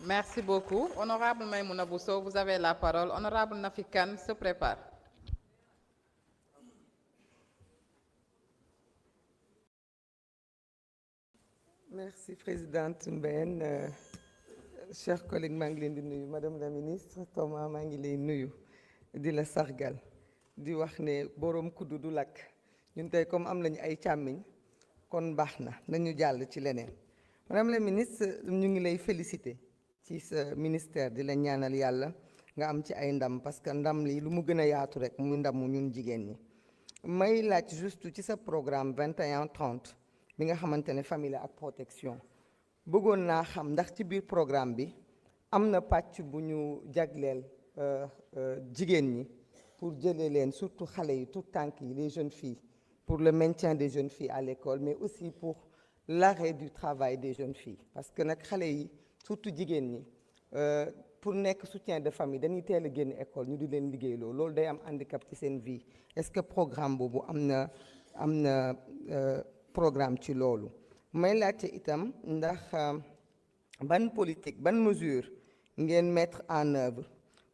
Merci beaucoup. Honorable Maïmouna Bousso, vous avez la parole. Honorable Nafi Kane se prépare. Merci Présidente Mbène. Chers collègues maa ngi leen di nuyu Madame la Ministre Thomas maa ngi lay nuyu di la sargal di wax ne boroom kuddu du lakk ñun tey comme am nañu ay càmmiñ kon baax na nañu jàll ci leneen. Madame la Ministre ñu ngi lay féliciter ci sa ministère di la ñaanal yàlla nga am ci ay ndam parce que ndam li lu mu gën a yaatu rek muy ndamu ñun jigéen ñi. May laaj juste ci sa programme 21-30 bi nga xamante ne famille ak protection bëggoon naa xam ndax ci biir programme bi am na pàcc bu ñu jagleel jigéen ñi pour jëlee leen surtout xale yi tout tànk yi les jeunes filles pour le maintien des jeunes filles à l'école mais aussi pour l'arrêt du travail des jeunes filles parce que nag xale yi surtout jigéen ñi pour nekk soutien de famille dañuy teel a génn école ñu di leen liggéeyloo loolu day am handicap ci seen vie est-ce que programme boobu am na programme ci loolu may laajte itam ndax ban politique ban mesure ngeen mettre en œuvre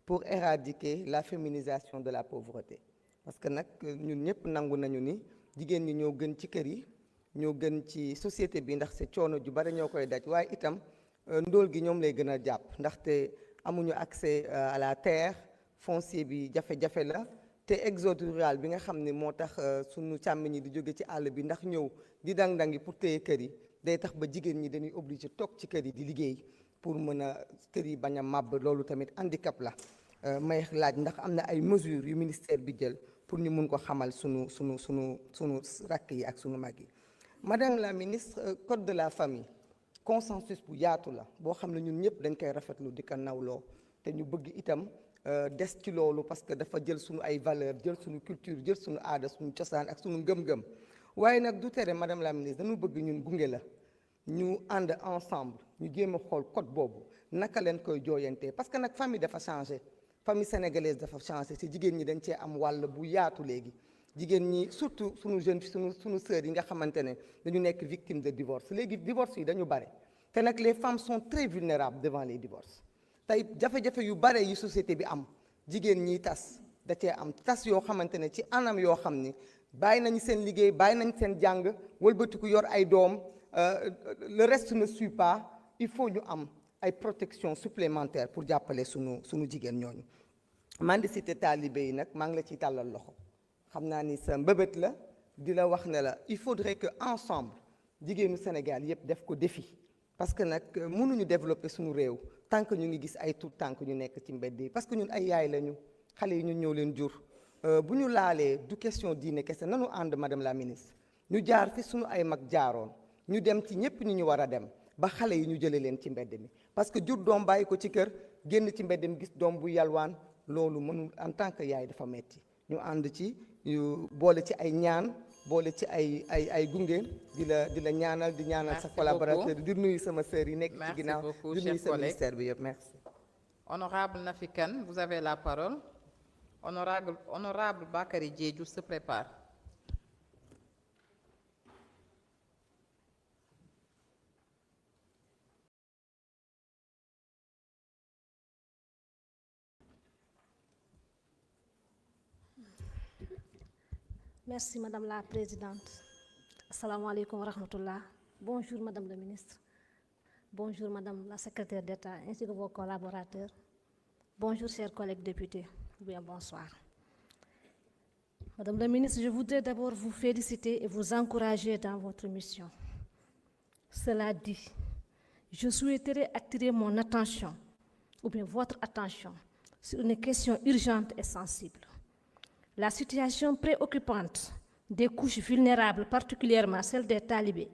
pour éradiquer la féminisation de la pauvreté parce que nag ñun ñëpp nangu nañu ni jigéen ñi ñoo gën ci kër yi ñoo gën ci société bi ndax c'est coono ju bari ñoo koy daj waaye itam ndóol gi ñoom lay gën a jàpp ndaxte amuñu accès à la terre foncier bi jafe-jafe la te exode rural bi nga xam ne moo tax sunu càmm ñi di jóge ci àll bi ndax ñëw di dang-dangi pour téye kër yi day tax ba jigéen ñi dañuy obligé toog ci kër yi di liggéey pour mën a kër yi bañ a màbb loolu tamit handicap la may laaj ndax am na ay mesures yu ministère bi jël pour ñu mun ko xamal sunu rakk yi ak sunu mag yi. Madame la ministre code de la famille consensus bu yaatu la boo xam ne ñun ñëpp dañ koy rafetlu di ko nawloo te ñu bëgg itam des ci loolu parce que dafa jël sunu ay valeurs jël sunu culture jël sunu aada sunu cosaan ak sunu ngëm-ngëm waaye nag du tere madame la ministre dañu bëgg ñun gunge la ñu ànd ensemble ñu jéem a xool code boobu naka leen koy jooyantee parce que nag famille dafa changé famille sénégalaise dafa changé ci jigéen ñi dañ cee am wàll bu yaatu léegi jigéen ñi surtout sunu jeune sunu sœurs yi nga xamante ne dañu nekk victime de divorce léegi divorce yi dañu bare te nag les femmes sont très vulnérables devant les divorces tey jafe-jafe yu bare yi société bi am jigéen ñi tas da cee am tas yoo xamante ne ci anam yoo xam ni bàyyi nañu seen liggéey bàyyi nañ seen jàng wëlbatiku yor ay doom le reste ne suit pas il faut ñu am ay protection supplémentaire pour jàppale sunu jigéen ñooñu mendicité talibé yi nag maa ngi la ciy tàllal loxo xam naa ni sa mbëbët la di la wax ne la il faudrait que ensemble jigéenu Sénégal yépp def ko défi parce que nag mënuñu développer suñu réew tant que ñu ngi gis ay tout tànk ñu nekk ci mbedd yi parce que ñun ay yaay lañu xale yi ñun ñëw leen jur bu ñu laalee du question diine kese nanu ànd madame la ministre ñu jaar fi suñu ay mag jaaroon ñu dem ci ñépp ñu war a dem ba xale yi ñu jëlee leen ci mbedd mi parce que jur doom bàyyi ko ci kër génn ci mbedd mi gis doom bu yalwaan loolu mënul en tant que yaay dafa metti ñu ànd ci boole ci ay ñaan boole ci ay gunge di la ñaanal di ñaanal sa collaborateur di nuyu sama sœur yi nekk ci ginnaaw di nuyu sa ministère bi yëpp merci. Honorable Nafi Kane, vous avez la parole. Honorable Bakary Diédhiou se prépare. Merci Madame la Présidente. Assalamu alaikum wa rahmatullah. Bonjour Madame la Ministre. Bonjour Madame la Secrétaire d'État ainsi que vos collaborateurs. Bonjour chers collègues députés. Bien bonsoir. Madame la Ministre, je voudrais d'abord vous féliciter et vous encourager dans votre mission. Cela dit, je souhaiterais attirer mon attention, ou bien votre attention, sur une question urgente et sensible. La situation préoccupante des couches vulnérables, particulièrement celles des talibés,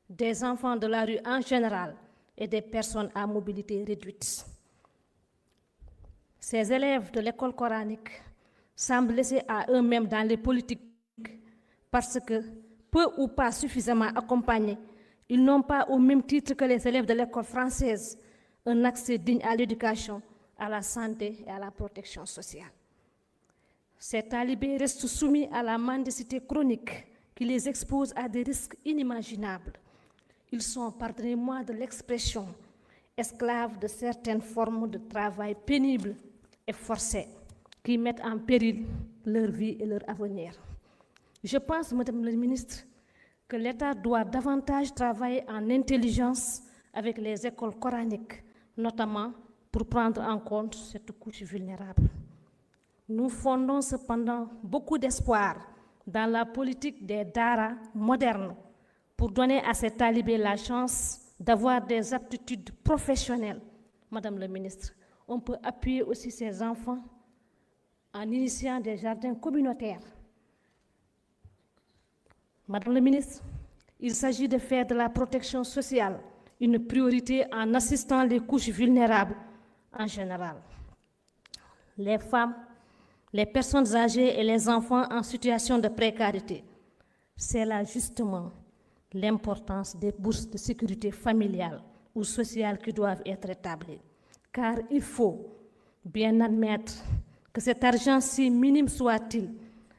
des enfants de la rue en général et des personnes à mobilité réduite. Ces élèves de l'école coranique semblent laissés à eux-mêmes dans les politiques parce que, peu ou pas suffisamment accompagnés, ils n'ont pas au même titre que les élèves de l'école française un accès digne à l'éducation, à la santé et à la protection sociale. Ces talibés restent soumis à la mendicité chronique qui les expose à des risques inimaginables. Ils sont, pardonnez-moi de l'expression, esclaves de certaines formes de travail pénibles et forcés qui mettent en péril leur vie et leur avenir. Je pense, Madame la Ministre, que l'État doit davantage travailler en intelligence avec les écoles coraniques, notamment pour prendre en compte cette couche vulnérable. Nous fondons cependant beaucoup d'espoir dans la politique des Dara modernes pour donner à ces talibés la chance d'avoir des aptitudes professionnelles. Madame la Ministre, on peut appuyer aussi ces enfants en initiant des jardins communautaires. Madame la Ministre, il s'agit de faire de la protection sociale une priorité en assistant les couches vulnérables en général. Les femmes, les personnes âgées et les enfants en situation de précarité. C'est là justement l'importance des bourses de sécurité familiale ou sociale qui doivent être établies. Car il faut bien admettre que cet argent, si minime soit-il,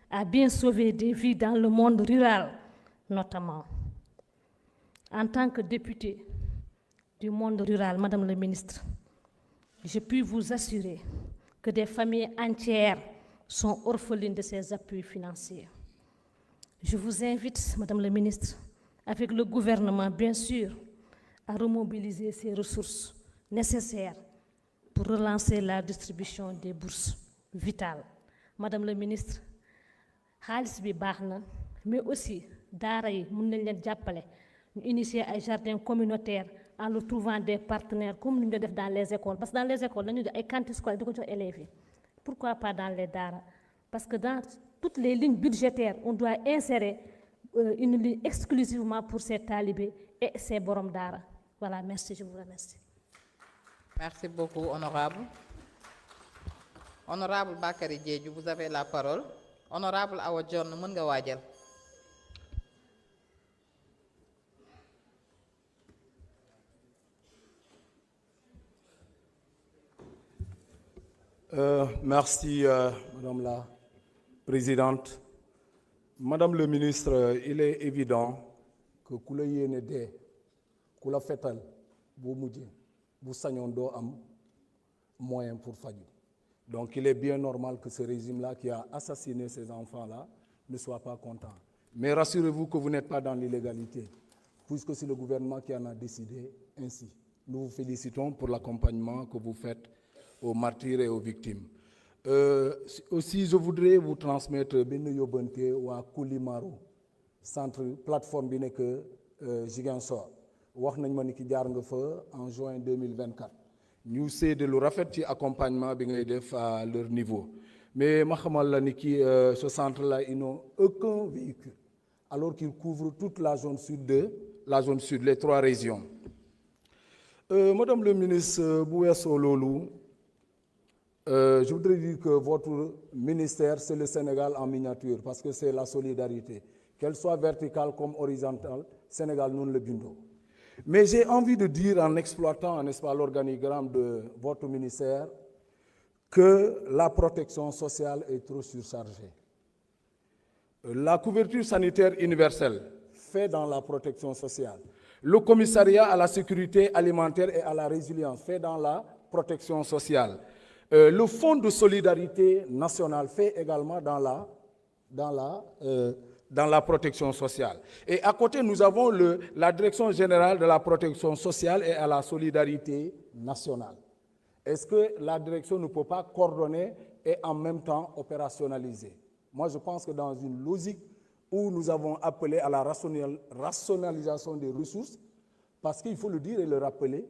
a bien sauvé des vies dans le monde rural, notamment. En tant que députée du monde rural, Madame la Ministre, je puis vous assurer que des familles entières sont orphelines de ces appuis financiers. Je vous invite, Madame la Ministre, avec le gouvernement, bien sûr, à remobiliser ces ressources nécessaires pour relancer la distribution des bourses vitales. Madame la Ministre, xaalis bi baax na, mais aussi daara yi mën nañ leen jàppale ñu initier ay jardins communautaires en le trouvant des partenaires comme nous le faisons dans les écoles. Parce que dans les écoles, nous avons des cantines scolaires de élèves. Pourquoi pas dans les daara? Parce que dans toutes les lignes budgétaires, on doit insérer une ligne exclusivement pour ces talibés et ces borom daara. Voilà, merci, je vous remercie. Merci beaucoup, honorable. Honorable Bakary Diédhiou, vous avez la parole. Honorable Awa Dione, mën nga waajal. Merci, Madame la Présidente. Madame le Ministre, il est évident que ku la yéene dee ku la fetal boo mujjee bu sañoon doo am moyen pour faju. Donc il est bien normal que ce régime-là qui a assassiné ces enfants-là ne soit pas content. Mais rassurez-vous que vous n'êtes pas dans l'illégalité, puisque c'est le gouvernement qui en a décidé ainsi. Nous vous félicitons pour l'accompagnement que vous faites aux martyrs et aux victimes. Aussi, je voudrais vous transmettre benn yóbbante waa Koulimaru centre plateforme bi nekk Ziguinchor wax nañ ma ni ki jaar nga fa en juin 2024 ñu seede lu rafet ci accompagnement bi ngay def à leur niveau. Mais ma xamal la ni ki ce centre-là, ils n'ont aucun véhicule alors qu'ils couvrent toute la zone sud, les 3 régions. Madame le ministre, bu weesoo loolu je voudrais dire que votre ministère, c'est le Sénégal en miniature, parce que c'est la solidarité. Qu'elle soit verticale comme horizontale, Sénégal, nous le bindons. Mais j'ai envie de dire, en exploitant, n'est-ce pas, l'organigramme de votre ministère, que la protection sociale est trop surchargée. La couverture sanitaire universelle fait dans la protection sociale. Le commissariat à la sécurité alimentaire et à la résilience fait dans la protection sociale. Le fonds de solidarité nationale fait également dans la protection sociale. Et à côté, nous avons la direction générale de la protection sociale et à la solidarité nationale. Est-ce que la direction ne peut pas coordonner et en même temps opérationnaliser? Moi, je pense que dans une logique où nous avons appelé à la rationalisation des ressources, parce qu'il faut le dire et le rappeler,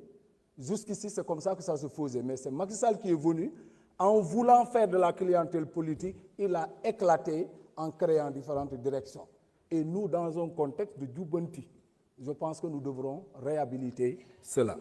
jusqu'ici, c'est comme ça que ça se faisait. Mais c'est Macky Sall qui est venu, en voulant faire de la clientèle politique, il a éclaté en créant différentes directions. Et nous, dans un contexte de Djoubanti, je pense que nous devrons réhabiliter cela.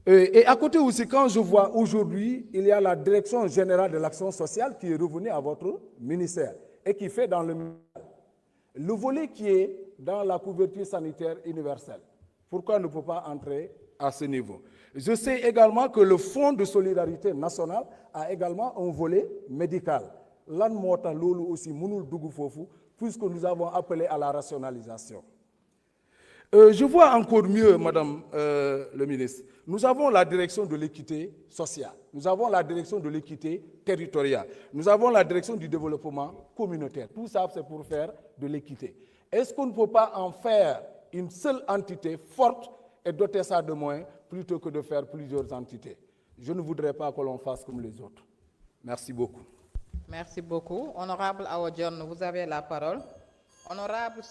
Et à côté aussi, quand je vois aujourd'hui, il y a la Direction générale de l'action sociale qui est revenue à votre ministère et qui fait dans le volet qui est dans la couverture sanitaire universelle. Pourquoi ne peut pas entrer à ce niveau? Je sais également que le Fonds de solidarité nationale a également un volet médical. Lan moo tax loolu aussi mënul dugg foofu puisque nous avons appelé à la rationalisation. Je vois encore mieux, Madame le ministre. Nous avons la direction de l'équité sociale, nous avons la direction de l'équité territoriale, nous avons la direction du développement communautaire. Tout ça, c'est pour faire de l'équité. Est-ce qu'on ne peut pas en faire une seule entité forte et doter ça de moyens plutôt que de faire plusieurs entités? Je ne voudrais pas que l'on fasse comme les autres. Merci beaucoup. Merci beaucoup. Honorable Awa Dione, vous avez la parole. Honorable